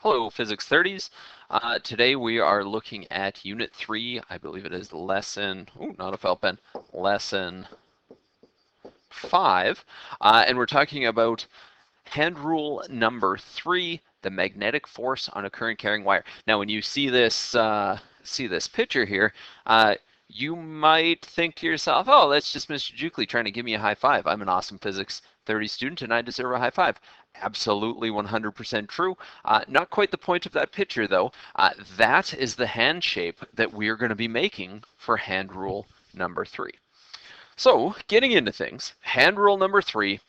Hello, Physics 30s. Today we are looking at Unit 3. I believe it is lesson, not a felt pen, lesson 5. And we're talking about hand rule number 3, the magnetic force on a current carrying wire. Now, when you see this picture here, you might think to yourself, oh, that's just Mr. Jukley trying to give me a high five. I'm an awesome Physics 30 student and I deserve a high five. Absolutely 100% true. Not quite the point of that picture though. That is the hand shape that we're going to be making for hand rule number 3. So, getting into things, hand rule number 3,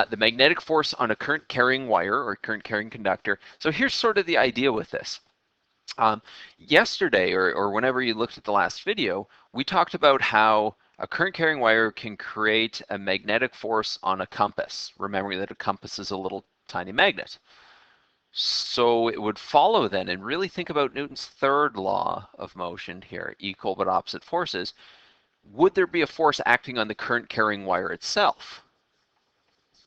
the magnetic force on a current carrying wire or current carrying conductor. So here's sort of the idea with this. Yesterday, or whenever you looked at the last video, we talked about how a current carrying wire can create a magnetic force on a compass, remembering that a compass is a little tiny magnet. So it would follow then, and really think about Newton's third law of motion here, equal but opposite forces. Would there be a force acting on the current carrying wire itself?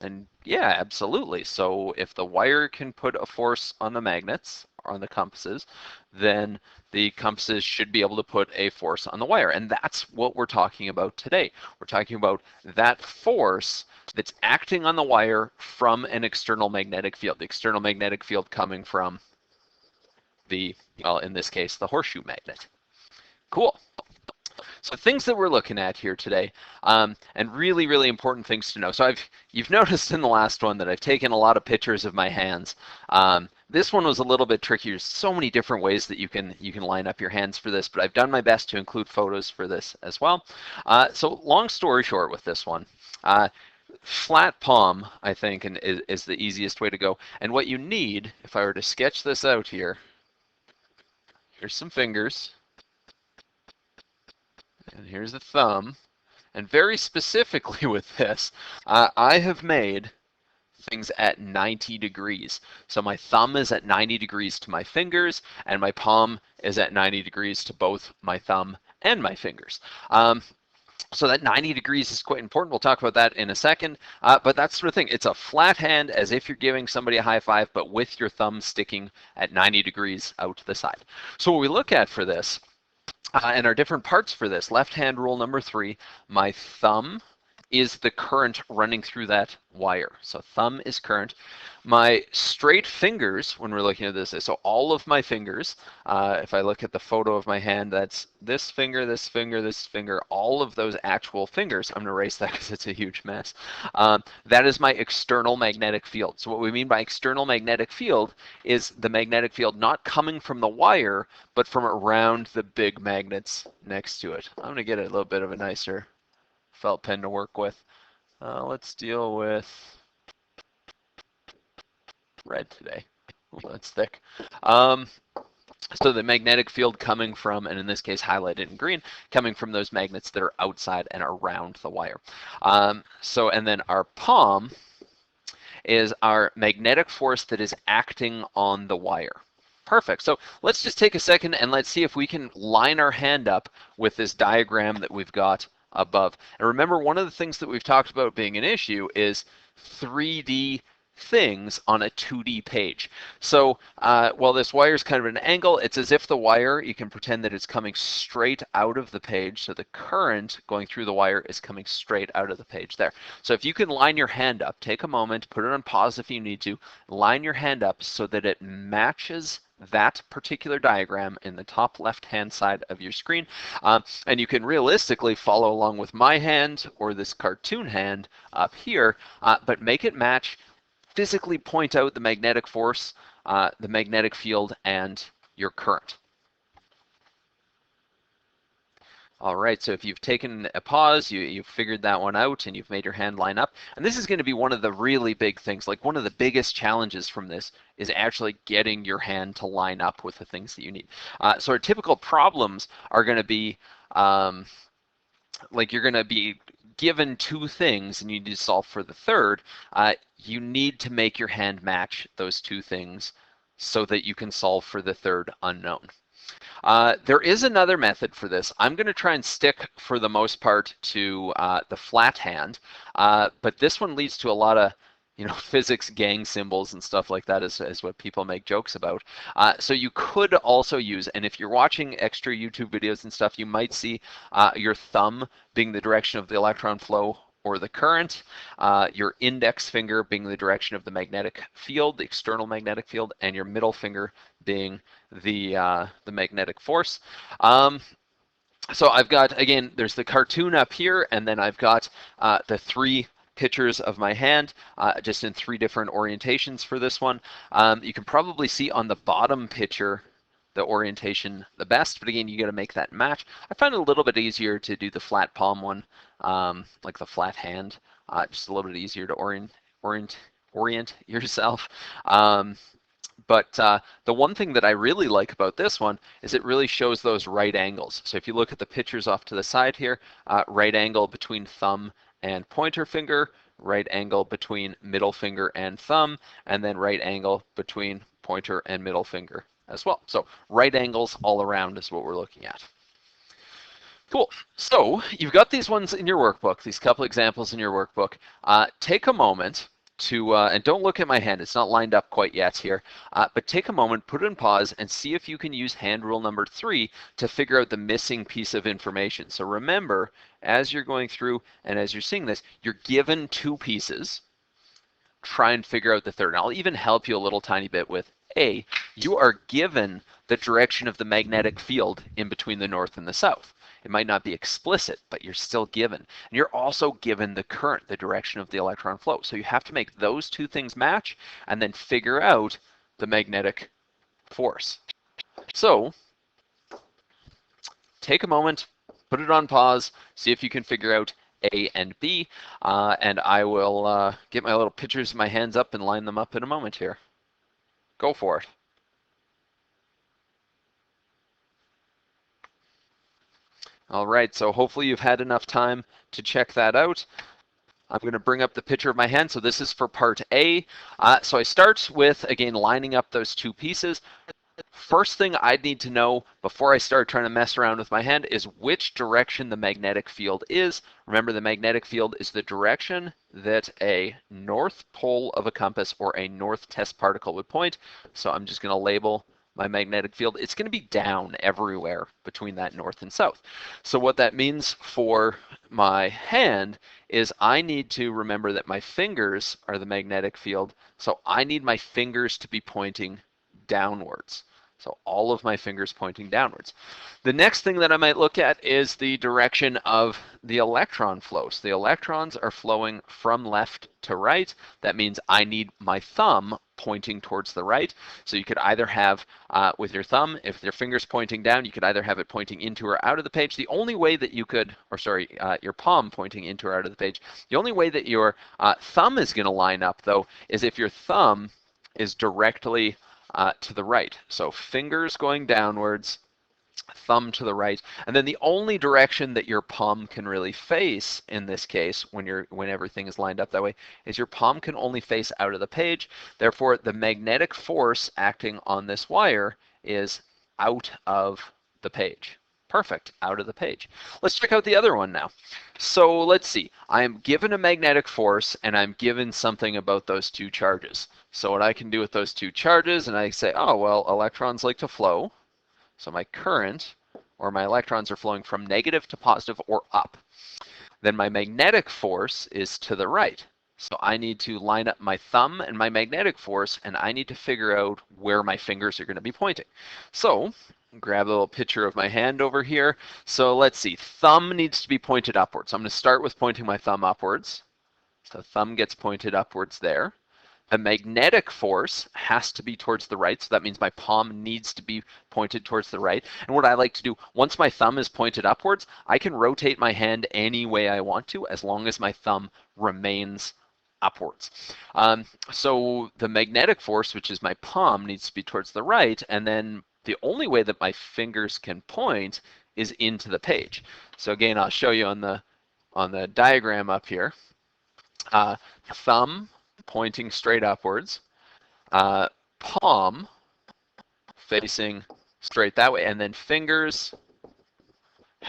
And yeah, absolutely. So if the wire can put a force on the magnets, or on the compasses, then the compasses should be able to put a force on the wire. And that's what we're talking about today. We're talking about that force that's acting on the wire from an external magnetic field. The external magnetic field coming from the, well, in this case, the horseshoe magnet. Cool. So things that we're looking at here today, and really, really important things to know. So you've noticed in the last one that I've taken a lot of pictures of my hands. This one was a little bit tricky. There's so many different ways that you can line up your hands for this, but I've done my best to include photos for this as well. So long story short with this one, flat palm, I think, is the easiest way to go. And what you need, if I were to sketch this out here, here's some fingers. And here's the thumb. And very specifically with this, I have made things at 90 degrees. So my thumb is at 90 degrees to my fingers, and my palm is at 90 degrees to both my thumb and my fingers. So that 90 degrees is quite important. We'll talk about that in a second. But that's the sort of thing. It's a flat hand as if you're giving somebody a high five, but with your thumb sticking at 90 degrees out to the side. So what we look at for this, and our different parts for this, left hand rule number 3, my thumb is the current running through that wire. So thumb is current. My straight fingers, when we're looking at this, so all of my fingers, if I look at the photo of my hand, that's this finger, this finger, this finger, all of those actual fingers. I'm going to erase that because it's a huge mess. That is my external magnetic field. So what we mean by external magnetic field is the magnetic field not coming from the wire, but from around the big magnets next to it. I'm going to get a little bit of a nicer felt pen to work with. Let's deal with red today. Ooh, that's thick. So the magnetic field coming from, and in this case highlighted in green, coming from those magnets that are outside and around the wire. And then our palm is our magnetic force that is acting on the wire. Perfect. So let's just take a second and let's see if we can line our hand up with this diagram that we've got above. And remember, one of the things that we've talked about being an issue is 3D things on a 2D page. So while this wire is kind of at an angle, it's as if the wire, you can pretend that it's coming straight out of the page. So the current going through the wire is coming straight out of the page there. So if you can line your hand up, take a moment, put it on pause if you need to, line your hand up so that it matches that particular diagram in the top left-hand side of your screen. And you can realistically follow along with my hand or this cartoon hand up here, but make it match, physically point out the magnetic force, the magnetic field, and your current. All right, so if you've taken a pause, you've figured that one out, and you've made your hand line up, and this is going to be one of the really big things, like one of the biggest challenges from this is actually getting your hand to line up with the things that you need. So our typical problems are going to be, like you're going to be given 2 things and you need to solve for the third. You need to make your hand match those 2 things so that you can solve for the third unknown. There is another method for this. I'm going to try and stick for the most part to the flat hand, but this one leads to a lot of physics gang symbols and stuff like that is what people make jokes about. So you could also use, and if you're watching extra YouTube videos and stuff, you might see your thumb being the direction of the electron flow or the current, your index finger being the direction of the magnetic field, the external magnetic field, and your middle finger being the magnetic force. So I've got, again, there's the cartoon up here, and then I've got the 3 pictures of my hand, just in 3 different orientations for this one. You can probably see on the bottom picture the orientation the best, but again, you got to make that match. I find it a little bit easier to do the flat palm one, like the flat hand, just a little bit easier to orient yourself. But the one thing that I really like about this one is it really shows those right angles. So if you look at the pictures off to the side here, right angle between thumb and pointer finger, right angle between middle finger and thumb, and then right angle between pointer and middle finger as well. So right angles all around is what we're looking at. Cool. So you've got these ones in your workbook, these couple examples in your workbook. Take a moment to, and don't look at my hand, it's not lined up quite yet here, but take a moment, put it in pause, and see if you can use hand rule number 3 to figure out the missing piece of information. So remember, as you're going through and as you're seeing this, you're given 2 pieces. Try and figure out the third. And I'll even help you a little tiny bit with A. You are given the direction of the magnetic field in between the north and the south. It might not be explicit, but you're still given. And you're also given the current, the direction of the electron flow. So you have to make those 2 things match and then figure out the magnetic force. So take a moment, put it on pause, see if you can figure out A and B, and I will get my little pictures of my hands up and line them up in a moment here. Go for it. All right, so hopefully you've had enough time to check that out. I'm going to bring up the picture of my hand. So this is for part A. So I start with, again, lining up those 2 pieces. First thing I'd need to know before I start trying to mess around with my hand is which direction the magnetic field is. Remember, the magnetic field is the direction that a north pole of a compass or a north test particle would point. So I'm just going to label my magnetic field. It's going to be down everywhere between that north and south. So what that means for my hand is I need to remember that my fingers are the magnetic field. So I need my fingers to be pointing downwards. So all of my fingers pointing downwards. The next thing that I might look at is the direction of the electron flow. So the electrons are flowing from left to right. That means I need my thumb pointing towards the right. So you could either have, with your thumb, if your finger's pointing down, you could either have it pointing into or out of the page. The only way that you could, or sorry, your palm pointing into or out of the page, the only way that your thumb is going to line up, though, is if your thumb is directly to the right. So fingers going downwards, thumb to the right, and then the only direction that your palm can really face in this case when everything is lined up that way is your palm can only face out of the page. Therefore, the magnetic force acting on this wire is out of the page. Perfect, out of the page. Let's check out the other one now. So let's see, I am given a magnetic force and I'm given something about those 2 charges. So what I can do with those 2 charges, and I say, oh, well, electrons like to flow. So my current, or my electrons are flowing from negative to positive or up. Then my magnetic force is to the right. So I need to line up my thumb and my magnetic force, and I need to figure out where my fingers are going to be pointing. So grab a little picture of my hand over here. So let's see, thumb needs to be pointed upwards. So I'm going to start with pointing my thumb upwards. So thumb gets pointed upwards there. The magnetic force has to be towards the right, so that means my palm needs to be pointed towards the right. And what I like to do, once my thumb is pointed upwards, I can rotate my hand any way I want to as long as my thumb remains upwards. So the magnetic force, which is my palm, needs to be towards the right, and then the only way that my fingers can point is into the page. So again, I'll show you on the diagram up here. Thumb pointing straight upwards, palm facing straight that way, and then fingers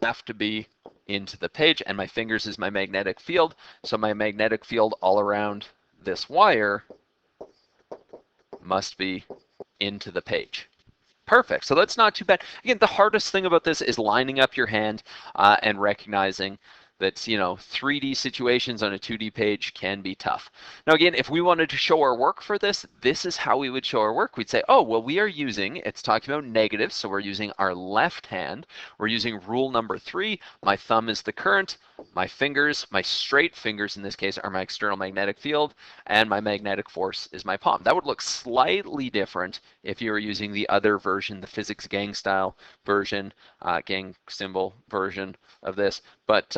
have to be into the page, and my fingers is my magnetic field, so my magnetic field all around this wire must be into the page. Perfect. So that's not too bad. Again, the hardest thing about this is lining up your hand and recognizing that, you know, 3D situations on a 2D page can be tough. Now, again, if we wanted to show our work for this, this is how we would show our work. We'd say, oh, well, we are using, it's talking about negatives, so we're using our left hand. We're using rule number 3. My thumb is the current. My fingers, my straight fingers in this case, are my external magnetic field, and my magnetic force is my palm. That would look slightly different if you were using the other version, the physics gang style version, gang symbol version of this, but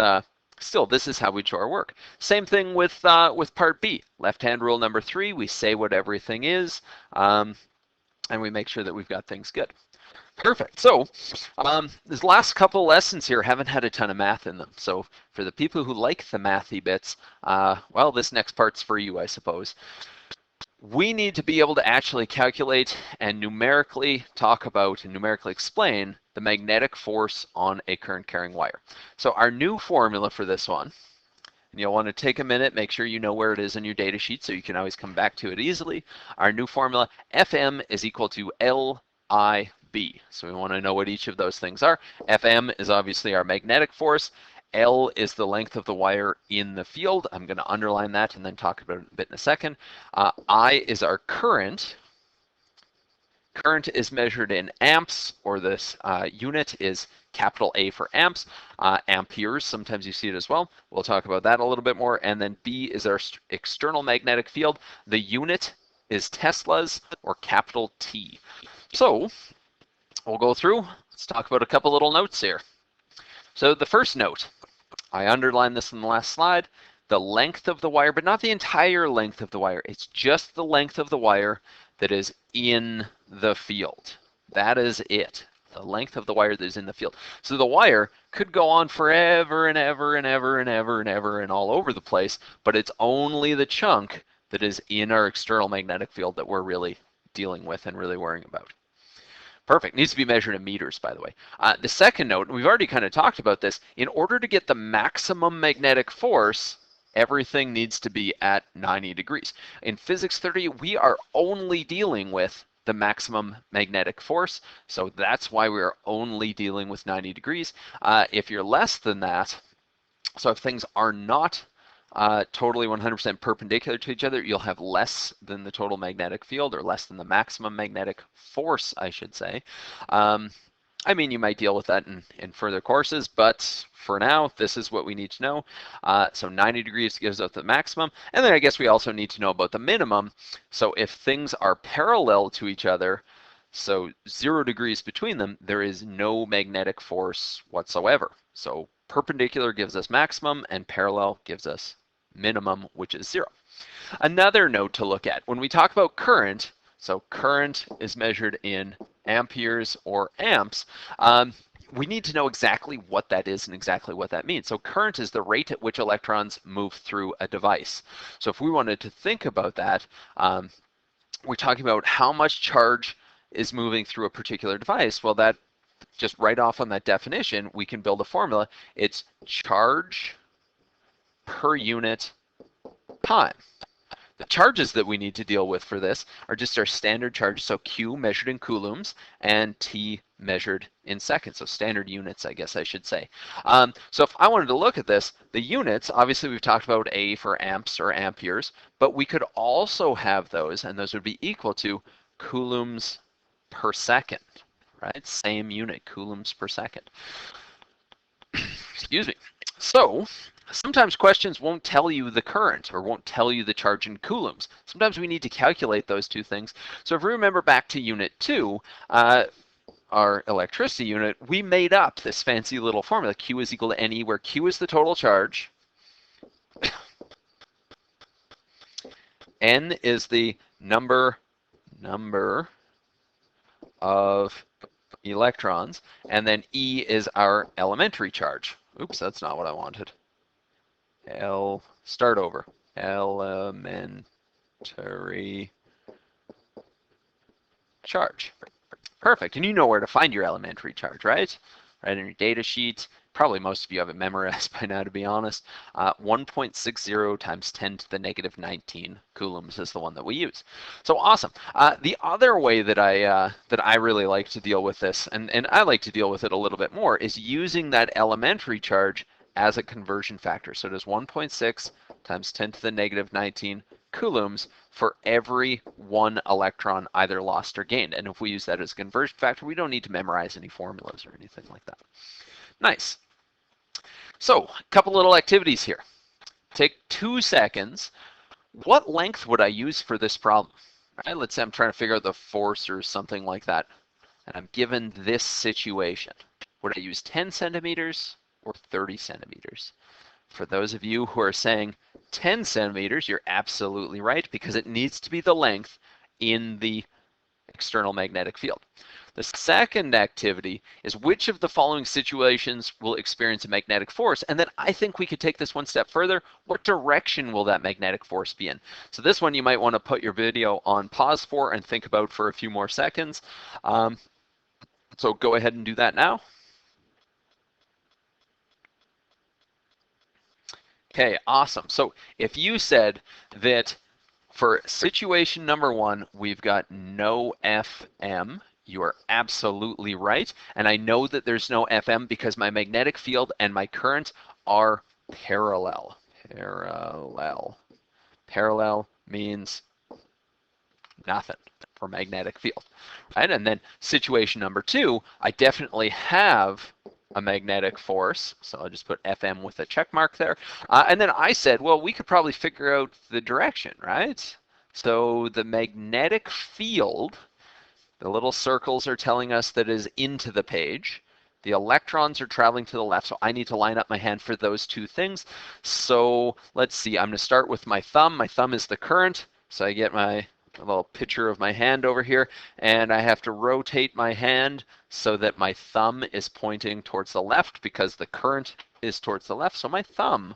still, this is how we show our work. Same thing with part B. Left hand rule number 3, we say what everything is, and we make sure that we've got things good. Perfect. So these last couple lessons here haven't had a ton of math in them. So for the people who like the mathy bits, well, this next part's for you, I suppose. We need to be able to actually calculate and numerically talk about and numerically explain the magnetic force on a current carrying wire. So our new formula for this one, and you'll want to take a minute, make sure you know where it is in your data sheet so you can always come back to it easily. Our new formula, Fm is equal to Lib. So we want to know what each of those things are. Fm is obviously our magnetic force. L is the length of the wire in the field. I'm going to underline that and then talk about it a bit in a second. I is our current. Current is measured in amps, or this unit is capital A for amps. Amperes, sometimes you see it as well. We'll talk about that a little bit more. And then B is our external magnetic field. The unit is Teslas, or capital T. So we'll go through. Let's talk about a couple little notes here. So the first note, I underlined this in the last slide, the length of the wire, but not the entire length of the wire. It's just the length of the wire that is in the field. That is it, the length of the wire that is in the field. So the wire could go on forever and ever and ever and ever and ever and all over the place, but it's only the chunk that is in our external magnetic field that we're really dealing with and really worrying about. Perfect. Needs to be measured in meters, by the way. The second note, and we've already kind of talked about this, in order to get the maximum magnetic force, everything needs to be at 90 degrees. In Physics 30, we are only dealing with the maximum magnetic force, so that's why we're only dealing with 90 degrees. If you're less than that, so if things are not totally 100% perpendicular to each other, you'll have less than the total magnetic field, or less than the maximum magnetic force, I should say. I mean, you might deal with that in further courses, but for now, this is what we need to know. So 90 degrees gives us the maximum, and then I guess we also need to know about the minimum. So if things are parallel to each other, so 0 degrees between them, there is no magnetic force whatsoever. So perpendicular gives us maximum, and parallel gives us minimum, which is 0. Another note to look at, when we talk about current, so current is measured in amperes or amps, we need to know exactly what that is and exactly what that means. So current is the rate at which electrons move through a device. So if we wanted to think about that, we're talking about how much charge is moving through a particular device. Well, that just right off on that definition, we can build a formula. It's charge per unit time. The charges that we need to deal with for this are just our standard charge, so Q measured in coulombs and T measured in seconds, so standard units, I guess I should say. So if I wanted to look at this, the units, obviously we've talked about A for amps or amperes, but we could also have those, and those would be equal to coulombs per second, right? Same unit, coulombs per second. Excuse me. So sometimes questions won't tell you the current or won't tell you the charge in coulombs. Sometimes we need to calculate those two things. So if we remember back to unit 2, our electricity unit, we made up this fancy little formula, Q is equal to NE, where Q is the total charge, N is the number of electrons, and then E is our elementary charge. Oops, that's not what I wanted. Start over. Elementary charge. Perfect, and you know where to find your elementary charge, right? Right in your data sheet, Probably most of you have it memorized by now, to be honest. 1.60 times 10 to the negative 19 coulombs is the one that we use. So awesome. The other way that I really like to deal with this, and I like to deal with it a little bit more, is using that elementary charge as a conversion factor. So it is 1.6 times 10 to the negative 19 coulombs for every 1 electron either lost or gained. And if we use that as a conversion factor, we don't need to memorize any formulas or anything like that. Nice. So, a couple little activities here. Take 2 seconds. What length would I use for this problem? Right, let's say I'm trying to figure out the force or something like that, and I'm given this situation. Would I use 10 centimeters or 30 centimeters? For those of you who are saying 10 centimeters, you're absolutely right, because it needs to be the length in the external magnetic field. The second activity is which of the following situations will experience a magnetic force? And then I think we could take this one step further. What direction will that magnetic force be in? So this one you might want to put your video on pause for and think about for a few more seconds. So go ahead and do that now. Okay, awesome. So if you said that for situation number 1, we've got no FM, you are absolutely right. And I know that there's no FM because my magnetic field and my current are parallel. Parallel means nothing for magnetic field, right? And then situation number 2, I definitely have a magnetic force, so I'll just put FM with a check mark there. And then I said, well, we could probably figure out the direction, right? So the magnetic field, the little circles are telling us that it is into the page. The electrons are traveling to the left, so I need to line up my hand for those 2 things. So let's see, I'm going to start with my thumb. My thumb is the current, so I get my a little picture of my hand over here, and I have to rotate my hand so that my thumb is pointing towards the left because the current is towards the left, so my thumb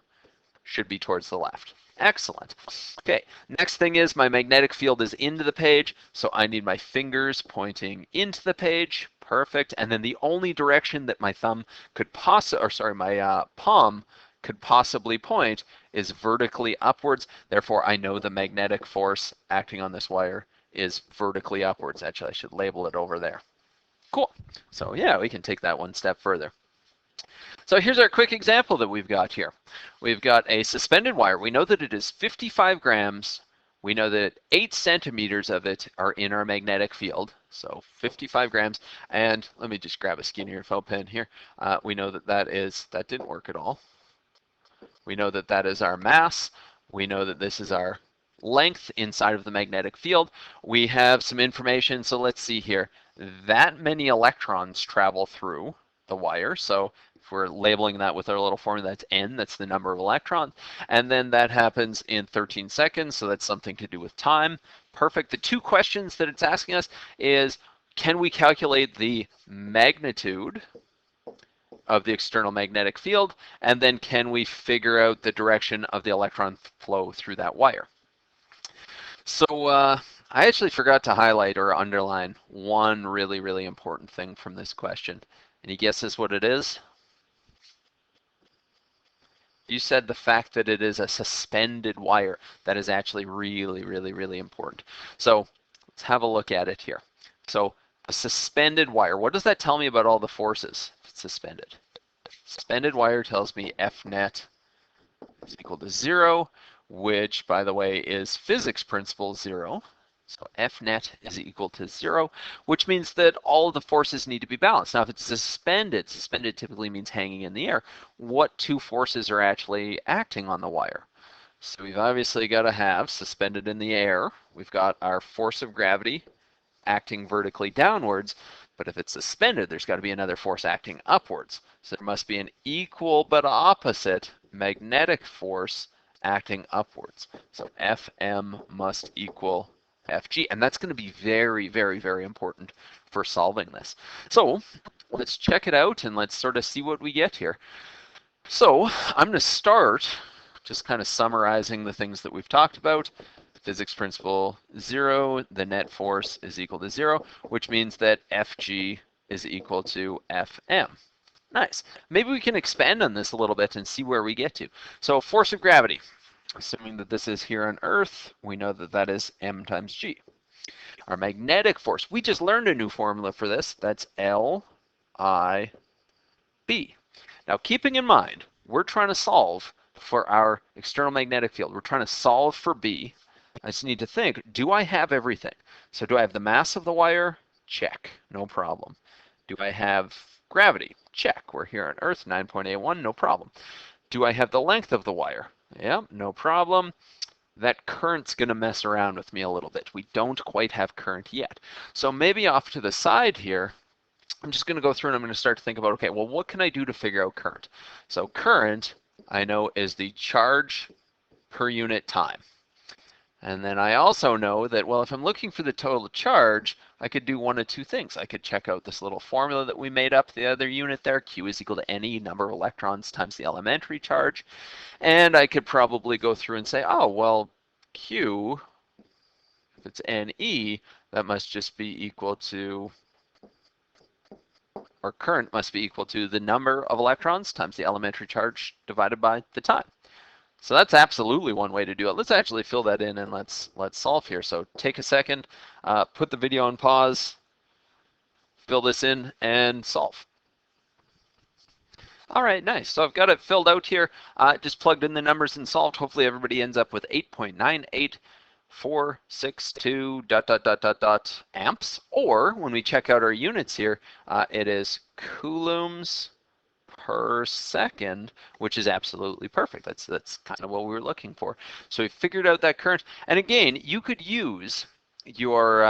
should be towards the left. Excellent. Okay, next thing is my magnetic field is into the page, so I need my fingers pointing into the page. Perfect. And then the only direction that my thumb could my palm could possibly point is vertically upwards. Therefore, I know the magnetic force acting on this wire is vertically upwards. Actually, I should label it over there. Cool. So yeah, we can take that one step further. So here's our quick example that we've got here. We've got a suspended wire. We know that it is 55 grams. We know that 8 centimeters of it are in our magnetic field. So 55 grams. And let me just grab a skinnier felt pen here. We know that that didn't work at all. We know that that is our mass. We know that this is our length inside of the magnetic field. We have some information, so let's see here. That many electrons travel through the wire, so if we're labeling that with our little formula, that's N, that's the number of electrons, and then that happens in 13 seconds, so that's something to do with time. Perfect. The 2 questions that it's asking us is, can we calculate the magnitude of the external magnetic field, and then can we figure out the direction of the electron flow through that wire? So I actually forgot to highlight or underline one really, really important thing from this question. Any guesses what it is? You said the fact that it is a suspended wire. That is actually really, really, really important. So let's have a look at it here. So a suspended wire, what does that tell me about all the forces if it's suspended? Suspended wire tells me F net is equal to 0, which, by the way, is physics principle 0. So F net is equal to 0, which means that all of the forces need to be balanced. Now, if it's suspended typically means hanging in the air. What 2 forces are actually acting on the wire? So we've obviously got to have suspended in the air. We've got our force of gravity acting vertically downwards, but if it's suspended, there's got to be another force acting upwards. So there must be an equal but opposite magnetic force acting upwards. So Fm must equal Fg, and that's going to be very, very, very important for solving this. So let's check it out and let's sort of see what we get here. So I'm going to start just kind of summarizing the things that we've talked about. Physics principle 0, the net force is equal to 0, which means that Fg is equal to Fm. Nice. Maybe we can expand on this a little bit and see where we get to. So force of gravity, assuming that this is here on Earth, we know that that is m times g. Our magnetic force, we just learned a new formula for this. That's L-I-B. Now, keeping in mind, we're trying to solve for our external magnetic field. We're trying to solve for B. I just need to think, do I have everything? So do I have the mass of the wire? Check, no problem. Do I have gravity? Check. We're here on Earth, 9.81, no problem. Do I have the length of the wire? Yeah, no problem. That current's going to mess around with me a little bit. We don't quite have current yet. So maybe off to the side here, I'm just going to go through and I'm going to start to think about, okay, well, what can I do to figure out current? So current, I know, is the charge per unit time. And then I also know that, well, if I'm looking for the total charge, I could do one of two things. I could check out this little formula that we made up the other unit there, Q is equal to NE, number of electrons times the elementary charge. And I could probably go through and say, oh, well, Q, if it's NE, that must just be equal to, or current must be equal to the number of electrons times the elementary charge divided by the time. So that's absolutely one way to do it. Let's actually fill that in and let's solve here. So take a second, put the video on pause, fill this in, and solve. All right, nice. So I've got it filled out here. Just plugged in the numbers and solved. Hopefully everybody ends up with 8.98462 ... amps. Or when we check out our units here, it is coulombs per second, which is absolutely perfect. That's kind of what we were looking for. So we figured out that current. And again, you could use your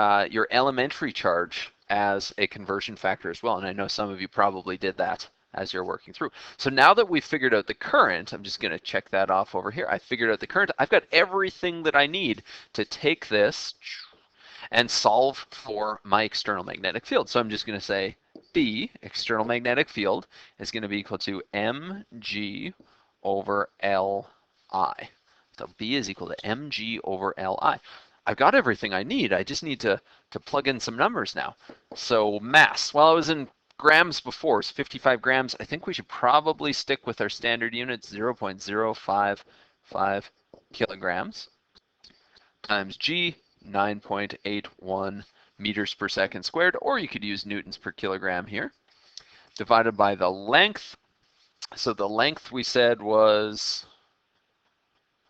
elementary charge as a conversion factor as well. And I know some of you probably did that as you're working through. So now that we've figured out the current, I'm just going to check that off over here. I figured out the current. I've got everything that I need to take this and solve for my external magnetic field. So I'm just going to say B, external magnetic field, is going to be equal to mg over Li. So B is equal to mg over Li. I've got everything I need. I just need to plug in some numbers now. So mass, well, I was in grams before, it's 55 grams. I think we should probably stick with our standard units, 0.055 kilograms times G, 9.81 meters per second squared, or you could use newtons per kilogram here, divided by the length. So the length we said was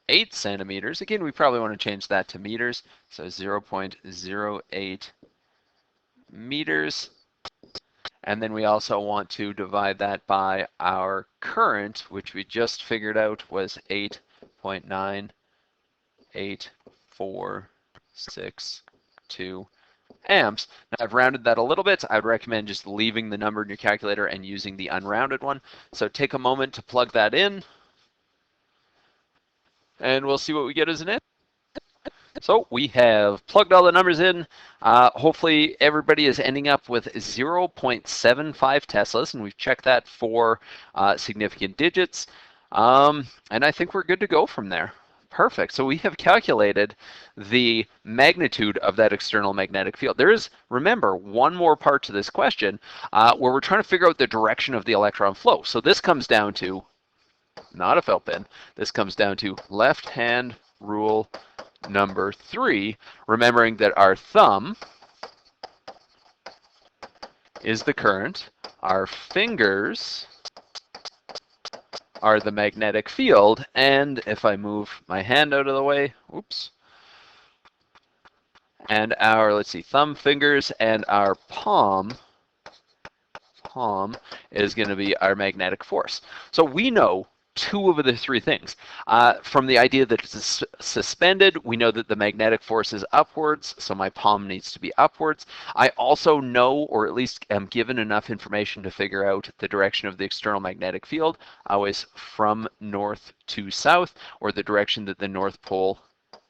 8 centimeters. Again, we probably want to change that to meters. So 0.08 meters. And then we also want to divide that by our current, which we just figured out was 8.98462 amps. Now I've rounded that a little bit. I'd recommend just leaving the number in your calculator and using the unrounded one. So take a moment to plug that in, and we'll see what we get as an answer. So we have plugged all the numbers in. Hopefully everybody is ending up with 0.75 Teslas, and we've checked that for significant digits. And I think we're good to go from there. Perfect. So we have calculated the magnitude of that external magnetic field. There is, remember, one more part to this question where we're trying to figure out the direction of the electron flow. So this comes down to, not a felt pen, this comes down to left-hand rule number 3, remembering that our thumb is the current, our fingers are the magnetic field, and if I move my hand out of the way, oops, and our, let's see, thumb, fingers, and our palm is going to be our magnetic force. So we know 2 of the 3 things. From the idea that it's suspended, we know that the magnetic force is upwards, so my palm needs to be upwards. I also know, or at least am given enough information to figure out the direction of the external magnetic field, always from north to south, or the direction that the North Pole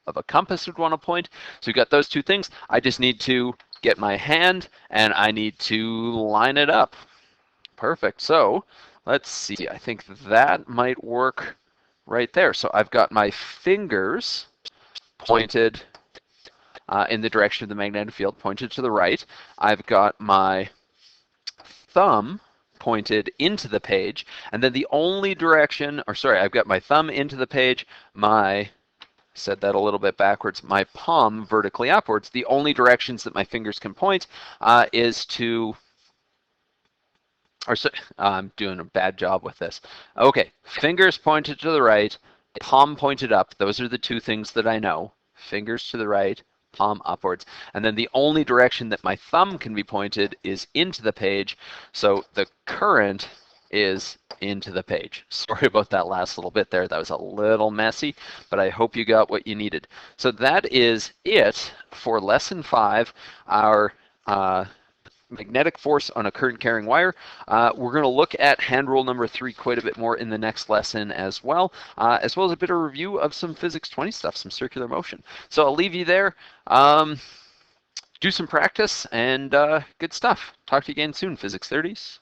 of a compass would want to point. So we've got those 2 things. I just need to get my hand, and I need to line it up. Perfect. So let's see, I think that might work right there. So I've got my fingers pointed in the direction of the magnetic field, pointed to the right. I've got my thumb pointed into the page, and then the only direction, or sorry, I've got my thumb into the page, said that a little bit backwards, my palm vertically upwards. The only directions that my fingers can point is to, I'm doing a bad job with this. Okay, fingers pointed to the right, palm pointed up. Those are the two things that I know. Fingers to the right, palm upwards. And then the only direction that my thumb can be pointed is into the page. So the current is into the page. Sorry about that last little bit there. That was a little messy, but I hope you got what you needed. So that is it for lesson 5, our magnetic force on a current carrying wire. We're going to look at hand rule number 3 quite a bit more in the next lesson as well as a bit of review of some physics 20 stuff, some circular motion. So I'll leave you there. Do some practice and good stuff. Talk to you again soon, Physics 30s.